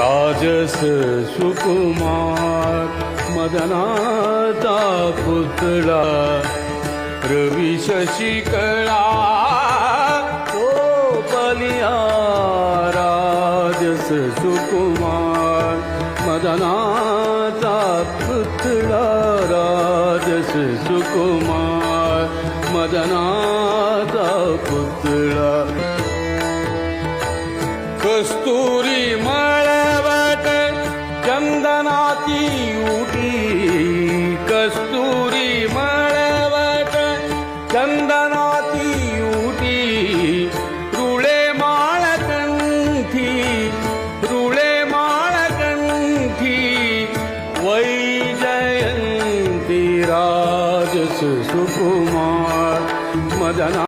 राजस सुकुमार मदनाचा पुतळा रवी शशिकळा तो बलिया राजस सुकुमार मदनाचा पुतळा राजस सुकुमार मदनाचा पुतळा कस्तुरी मळवट चंदनाती उटी कस्तुरी मळवट चंदनाती उटी रुळे माळकंठी वैजयंती राजस सुकुमार मदना